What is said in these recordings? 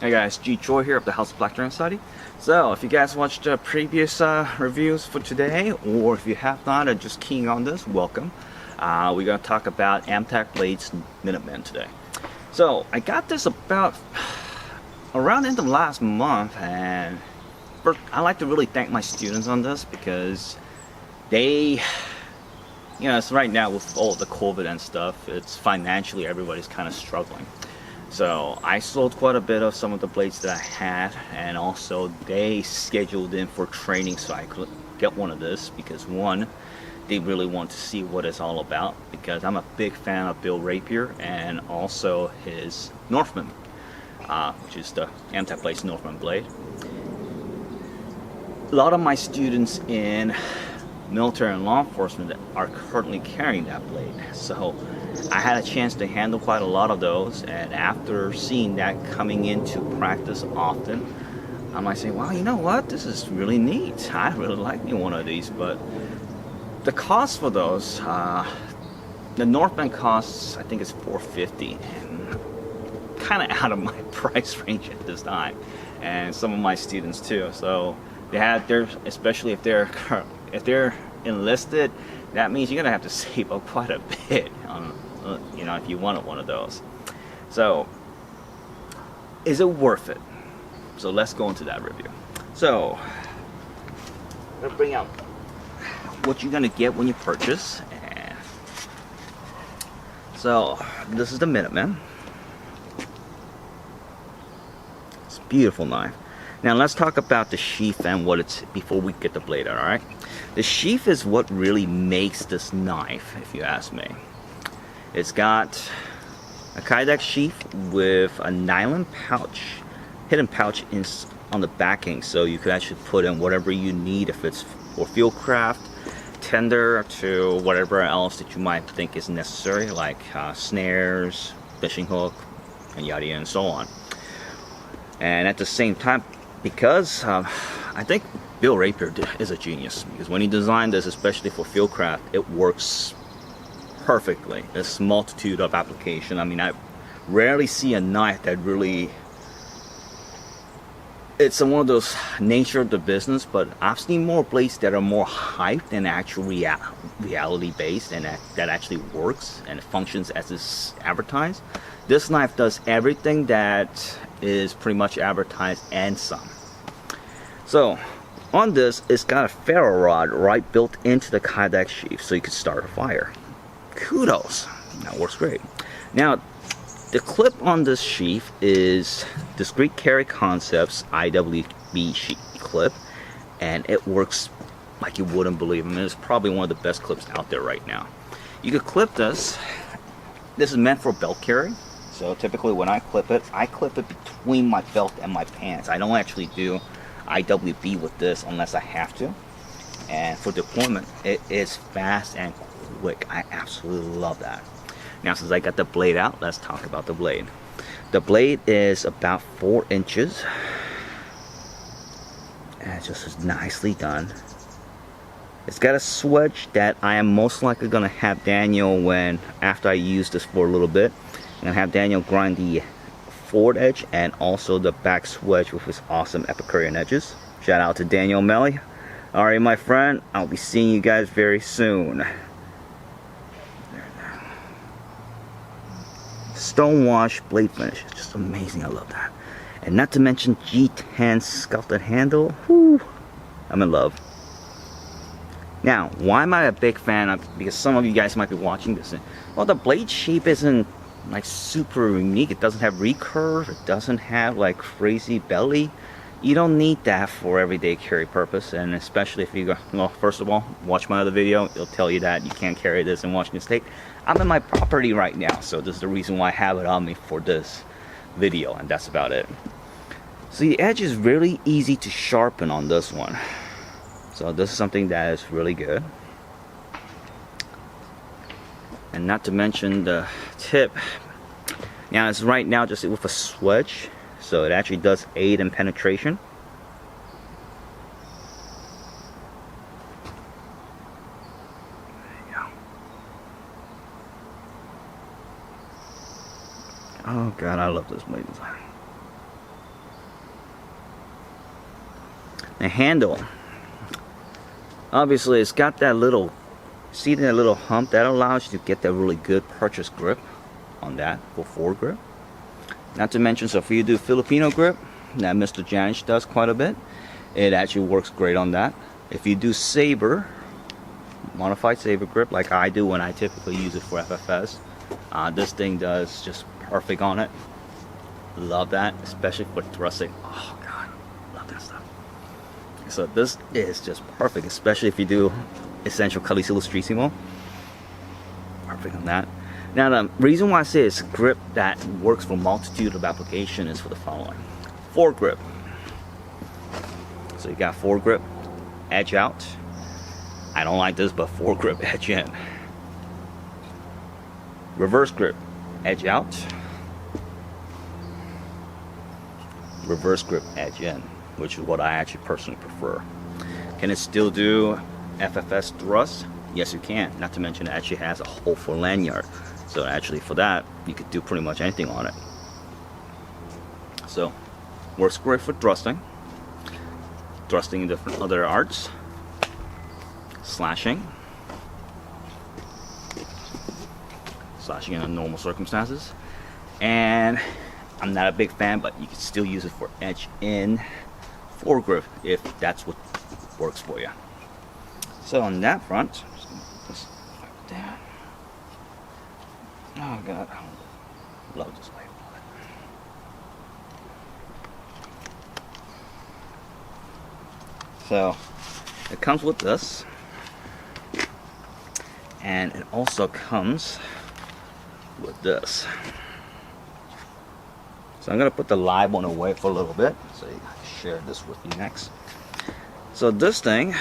Hey guys, Jee Choi here of the House of Black Dragon Society. So, if you guys watched previous reviews for today, or if you have not and just keying on this, welcome. We're going to talk about AMTAC Blades Minuteman today. So, I got this about around the end of last month, and first, I like to really thank my students on this because they, you know, it's right now with all the COVID and stuff, it's financially everybody's kind of struggling. So I sold quite a bit of some of the blades that I had, and also they scheduled in for training so I could get one of this because one, they really want to see what it's all about because I'm a big fan of Bill Rapier and also his Northman, which is the AMTAC Blades Northman blade. A lot of my students in military and law enforcement are currently carrying that blade, so I had a chance to handle quite a lot of those, and after seeing that coming into practice often, I might say, well, you know what, this is really neat. I really like me one of these, but the cost for those, the Northman costs, I think it's $450, and kind of out of my price range at this time, and some of my students too. So they had their, especially if they're enlisted, that means you're gonna have to save up quite a bit on, you know, if you wanted one of those. So is it worth it? So let's go into that review. So I'm gonna bring out what you're gonna get when you purchase. And so this is the Minuteman. It's a beautiful knife. Now let's talk about the sheath and what it's, before we get the blade out, alright? The sheath is what really makes this knife, if you ask me. It's got a kydex sheath with a nylon pouch, hidden pouch on the backing, so you could actually put in whatever you need, if it's for fieldcraft, tender, to whatever else that you might think is necessary, like snares, fishing hook, and yada yada and so on. And at the same time, because I think Bill Rapier is a genius, because when he designed this, especially for fieldcraft, it works perfectly. There's a multitude of application. I mean, I rarely see a knife that really, it's one of those nature of the business, but I've seen more blades that are more hyped than actual reality based, and that actually works and functions as it's advertised. This knife does everything that is pretty much advertised and some. So on this, it's got a ferro rod right built into the kydex sheath, so you can start a fire. Kudos, that works great. Now the clip on this sheath is Discreet Carry Concepts IWB sheath clip, and it works like you wouldn't believe. I mean, it's probably one of the best clips out there right now. You could clip this. This is meant for belt carry. So typically when I clip it between my belt and my pants. I don't actually do IWB with this unless I have to. And for deployment, it is fast and quick. I absolutely love that. Now, since I got the blade out, let's talk about the blade. The blade is about 4 inches. And it just is nicely done. It's got a swedge that I am most likely going to have Daniel, after I use this for a little bit, I'm going to have Daniel grind the forward edge and also the back swedge with his awesome Epicurean edges. Shout out to Daniel Melly. Alright, my friend, I'll be seeing you guys very soon. Stonewash blade finish, it's just amazing. I love that. And not to mention G10 sculpted handle. Whew, I'm in love. Now, why am I a big fan of? Because some of you guys might be watching this. Well, the blade shape isn't like super unique. It doesn't have recurve. It doesn't have like crazy belly. You don't need that for everyday carry purpose, and especially if you go, well, first of all, watch my other video. It'll tell you that you can't carry this in Washington State. I'm in my property right now, so this is the reason why I have it on me for this video, and that's about it. So the edge is really easy to sharpen on this one. So this is something that is really good. And not to mention the tip. Now it's right now just with a swedge, so it actually does aid in penetration. There you go. Oh god, I love this blade design. The handle, obviously it's got that little, see that little hump that allows you to get that really good purchase grip on that for forward grip. Not to mention, so if you do Filipino grip that Mr. Janish does quite a bit, it actually works great on that. If you do saber, modified saber grip like I do when I typically use it for FFS, this thing does just perfect on it. Love that, especially for thrusting. Oh god, love that stuff. So this is just perfect, especially if you do Essential Calicilo Streetimo. Perfect on that. Now the reason why I say it's a grip that works for multitude of application is for the following. Forward grip. So you got forward grip, edge out. I don't like this, but forward grip, edge in. Reverse grip, edge out. Reverse grip, edge in, which is what I actually personally prefer. Can it still do FFS thrust? Yes, you can. Not to mention it actually has a hole for lanyard. So actually for that, you could do pretty much anything on it. So, works great for thrusting. Thrusting in different other arts. Slashing. Slashing in normal circumstances. And I'm not a big fan, but you can still use it for edge in forward grip if that's what works for you. So on that front, I'm just gonna put this right there. Oh god, I love this label. So it comes with this, and it also comes with this. So I'm gonna put the live one away for a little bit, so I can share this with you next. So this thing,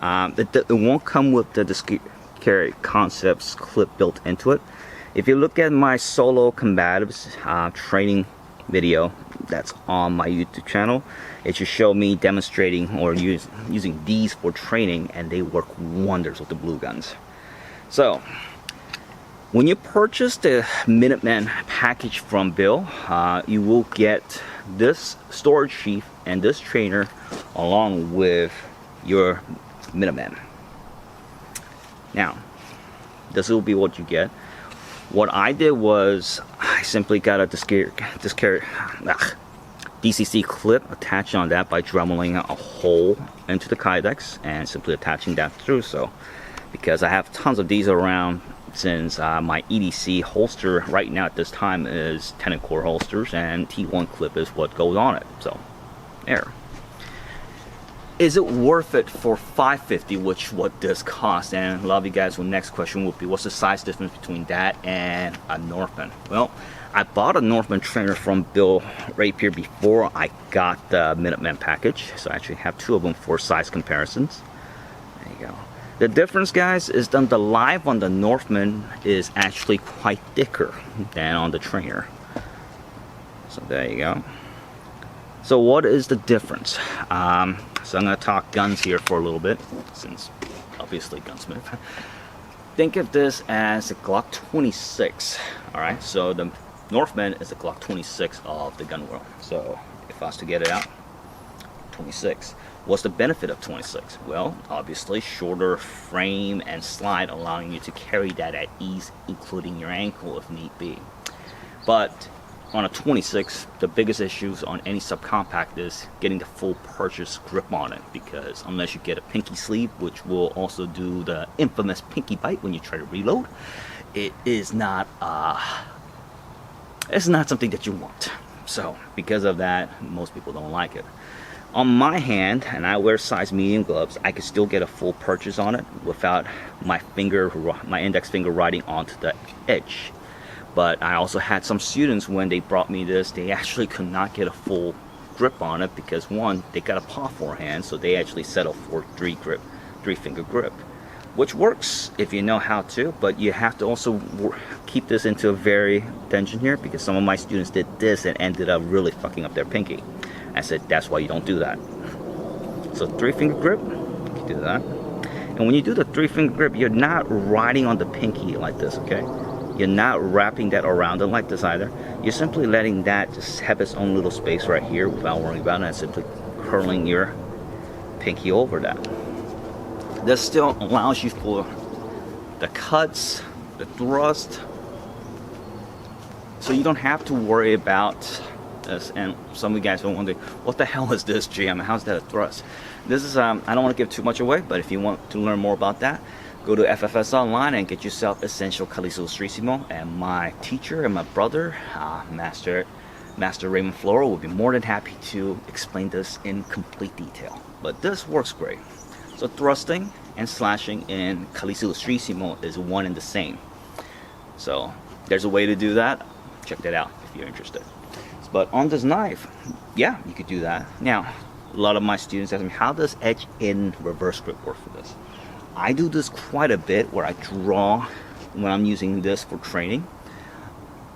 it won't come with the discrete carry concepts clip built into it. If you look at my solo combatives training video that's on my YouTube channel, it should show me demonstrating or using these for training, and they work wonders with the blue guns. So when you purchase the Minuteman package from Bill, you will get this storage sheath and this trainer along with your Minuteman. Now, this will be what you get. What I did was I simply got a DCC clip attached on that by dremeling a hole into the kydex and simply attaching that through. So because I have tons of these around, since my EDC holster right now at this time is 10 core holsters, and T1 clip is what goes on it. So there. Is it worth it for $550, which what this costs? And a lot of you guys, the next question would be, what's the size difference between that and a Northman? Well, I bought a Northman trainer from Bill Rapier before I got the Minuteman package, so I actually have two of them for size comparisons. There you go. The difference, guys, is that the live on the Northman is actually quite thicker than on the trainer. So there you go. So what is the difference? So I'm going to talk guns here for a little bit, since obviously gunsmith. Think of this as a Glock 26. Alright, so the Northman is a Glock 26 of the gun world. So if I was to get it out, 26. What's the benefit of 26? Well, obviously shorter frame and slide, allowing you to carry that at ease, including your ankle if need be. But on a 26, the biggest issues on any subcompact is getting the full purchase grip on it, because unless you get a pinky sleeve, which will also do the infamous pinky bite when you try to reload, it is not it's not something that you want. So because of that, most people don't like it. On my hand, and I wear size medium gloves, I can still get a full purchase on it without my index finger riding onto the edge. But I also had some students, when they brought me this, they actually could not get a full grip on it because, one, they got a paw forehand, so they actually settled for three finger grip, which works if you know how to, but you have to also keep this into a very attention here, because some of my students did this and ended up really fucking up their pinky. I said, that's why you don't do that. So 3-finger grip, you do that. And when you do the 3-finger grip, you're not riding on the pinky like this, okay? You're not wrapping that around it like this either. You're simply letting that just have its own little space right here without worrying about it, and simply curling your pinky over that. This still allows you for the cuts, the thrust, so you don't have to worry about this. And some of you guys are wondering, what the hell is this, Jim? How's that a thrust? This is, I don't want to give too much away, but if you want to learn more about that, go to FFS Online and get yourself Essential Calisustrissimo. And my teacher and my brother, Master Raymond Floro, will be more than happy to explain this in complete detail. But this works great. So thrusting and slashing in Calisustrissimo is one and the same. So there's a way to do that. Check that out if you're interested. But on this knife, yeah, you could do that. Now, a lot of my students ask me, how does edge in reverse grip work for this? I do this quite a bit where I draw when I'm using this for training.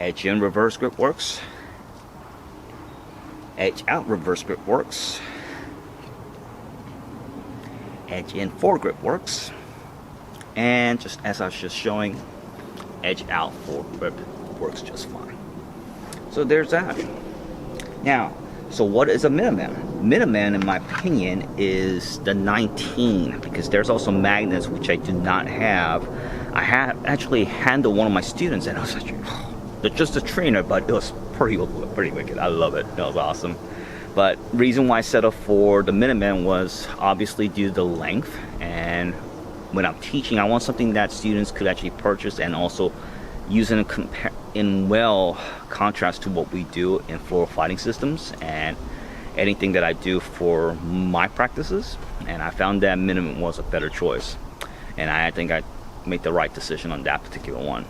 Edge in reverse grip works. Edge out reverse grip works. Edge in foregrip works. And just as I was just showing, edge out foregrip works just fine. So there's that. Now, so what is a Minuteman? Minuteman, in my opinion, is the 19, because there's also magnets which I do not have. I had actually handled one of my students, and I was like, just a trainer, but it was pretty wicked. I love it. That was awesome. But reason why I set up for the Minuteman was obviously due to the length, and when I'm teaching, I want something that students could actually purchase and also use in well contrast to what we do in Floro fighting systems and anything that I do for my practices. And I found that Minuteman was a better choice, and I think I made the right decision on that particular one.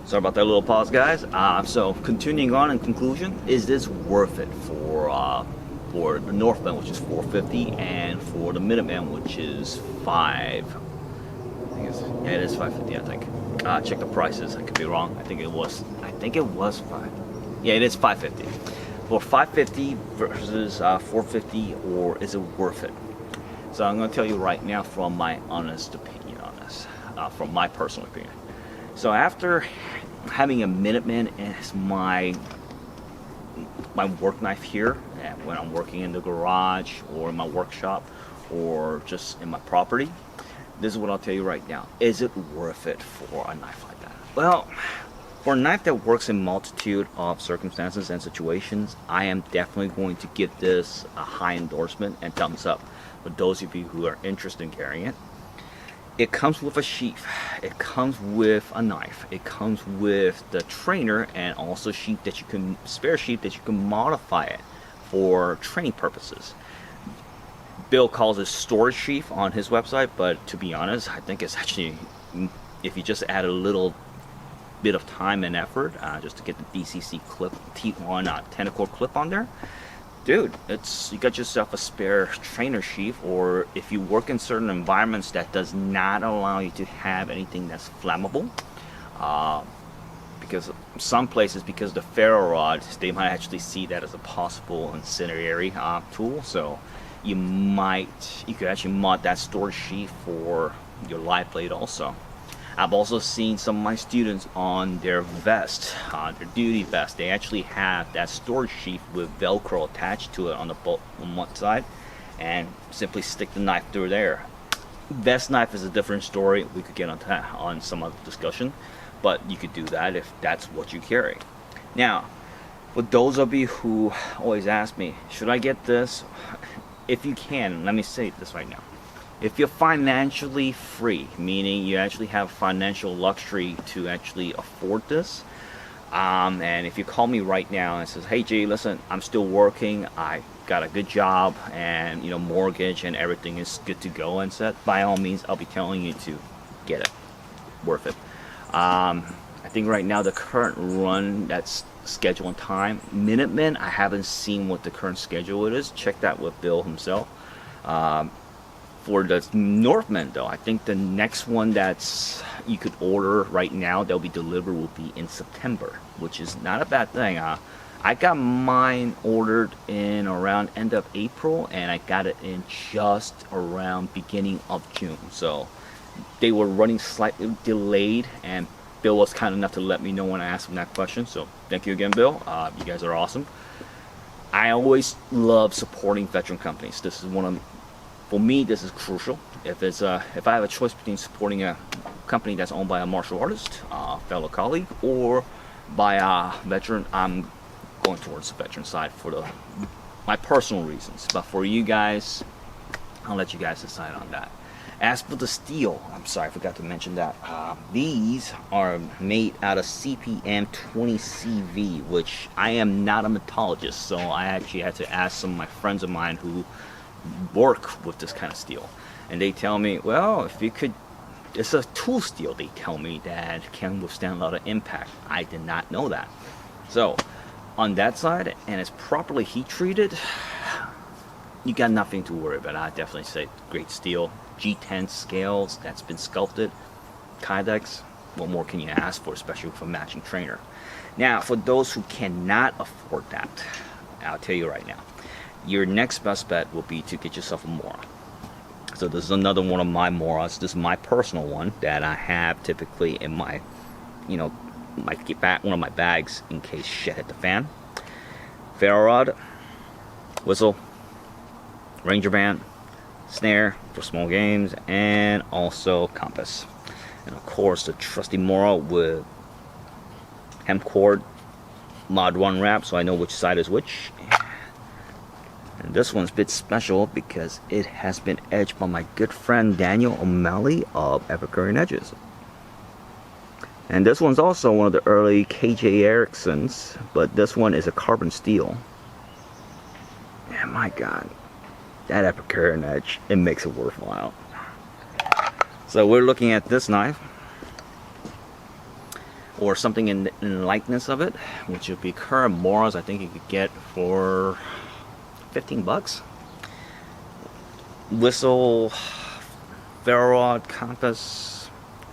Sorry about that little pause, guys. So continuing on, in conclusion, is this worth it for the Northman, which is $450, and for the Minuteman, which is yeah, it is $550, I think. Check the prices. I could be wrong. I think it was $5. Yeah, it is $550. For $550 versus $450, or is it worth it? So I'm going to tell you right now from my honest opinion on this, from my personal opinion. So after having a Minuteman as my work knife here, and when I'm working in the garage or in my workshop or just in my property, this is what I'll tell you right now. Is it worth it for a knife like that? Well, for a knife that works in multitude of circumstances and situations, I am definitely going to give this a high endorsement and thumbs up for those of you who are interested in carrying it. It comes with a sheath, it comes with a knife, it comes with the trainer, and also spare sheath that you can modify it for training purposes. Bill calls it storage sheath on his website, but to be honest, I think it's actually, if you just add a little bit of time and effort just to get the DCC clip, T1 tentacle clip on there, dude, you got yourself a spare trainer sheath. Or if you work in certain environments that does not allow you to have anything that's flammable, because some places, because the ferro rods, they might actually see that as a possible incendiary tool. So you could actually mod that storage sheath for your live blade also. I've also seen some of my students on their vest, their duty vest, they actually have that storage sheath with Velcro attached to it on one side, and simply stick the knife through there. Vest knife is a different story. We could get on that on some other discussion, but you could do that if that's what you carry. Now, for those of you who always ask me, should I get this? If you can, let me say this right now. If you're financially free, meaning you actually have financial luxury to actually afford this, and if you call me right now and says, hey Jay, listen, I'm still working, I got a good job, and mortgage and everything is good to go and set, by all means, I'll be telling you to get it. Worth it. I think right now the current run that's schedule and time, Minuteman, I haven't seen what the current schedule it is. Check that with Bill himself. For the Northman though, I think the next one that's you could order right now that'll be delivered will be in September, which is not a bad thing. I got mine ordered in around end of April, and I got it in just around beginning of June. So they were running slightly delayed, and Bill was kind enough to let me know when I asked him that question. So thank you again, Bill. You guys are awesome. I always love supporting veteran companies. This is for me, this is crucial. If I have a choice between supporting a company that's owned by a martial artist, a fellow colleague, or by a veteran, I'm going towards the veteran side for my personal reasons. But for you guys, I'll let you guys decide on that. As for the steel, I'm sorry, I forgot to mention that. These are made out of CPM 20CV, which I am not a metallurgist, so I actually had to ask some of my friends of mine who work with this kind of steel. And they tell me, well, if you could, it's a tool steel, they tell me, that can withstand a lot of impact. I did not know that. So, on that side, and it's properly heat treated, you got nothing to worry about. I definitely say great steel. G10 scales that's been sculpted, Kydex. What more can you ask for, especially with a matching trainer? Now, for those who cannot afford that, I'll tell you right now, your next best bet will be to get yourself a Mora. So this is another one of my Moras. This is my personal one that I have typically in my, one of my bags in case shit hit the fan. Ferro rod, whistle, ranger band, snare for small games, and also compass. And of course the trusty Mora with hemp cord, mod 1 wrap, so I know which side is which. And this one's a bit special because it has been edged by my good friend Daniel O'Malley of Epicurean Edges. And this one's also one of the early KJ Ericksons, but this one is a carbon steel. And my god, that Epicurean edge, it makes it worthwhile. So we're looking at this knife, or something in likeness of it, which would be current Moras. I think you could get for 15 bucks. Whistle, ferro rod, compass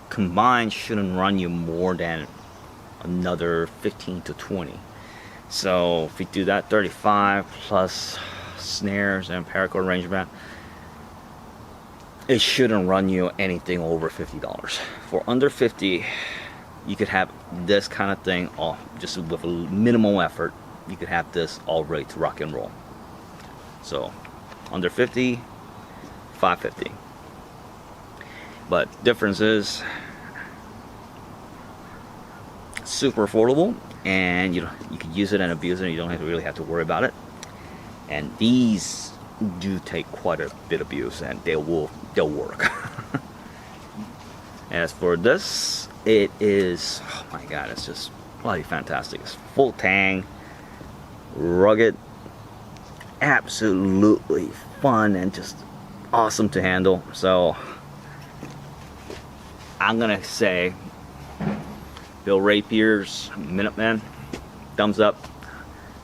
combined shouldn't run you more than another 15 to 20. So if you do that, 35 plus snares and paracord range band, it shouldn't run you anything over $50. For under 50, you could have this kind of thing all just with a minimal effort. You could have this all ready to rock and roll. So under 50, $5.50. But difference is super affordable, and you can use it and abuse it, and you don't really have to worry about it. And these do take quite a bit of abuse, and they'll work. As for this, it is, oh my god, it's just bloody fantastic. It's full tang, rugged, absolutely fun, and just awesome to handle. So I'm gonna say Bill Rapier's Minuteman, thumbs up.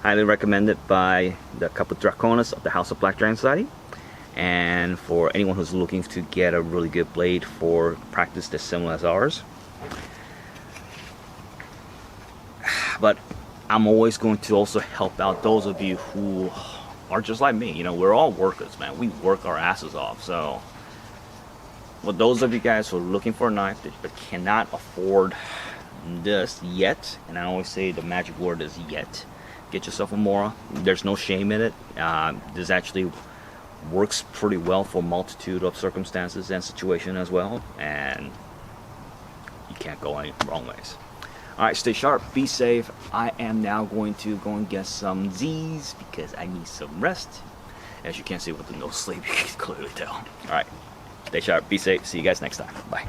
Highly recommended by the couple Draconis of the House of Black Dragon Society. And for anyone who's looking to get a really good blade for practice that's similar as ours. But I'm always going to also help out those of you who are just like me. We're all workers, man. We work our asses off. So for those of you guys who are looking for a knife but cannot afford this yet, and I always say the magic word is yet, get yourself a Mora. There's no shame in it. This actually works pretty well for a multitude of circumstances and situations as well, and you can't go any wrong ways. Alright, stay sharp, be safe. I am now going to go and get some Z's because I need some rest. As you can't see with the no sleep, you can clearly tell. Alright, stay sharp, be safe. See you guys next time. Bye.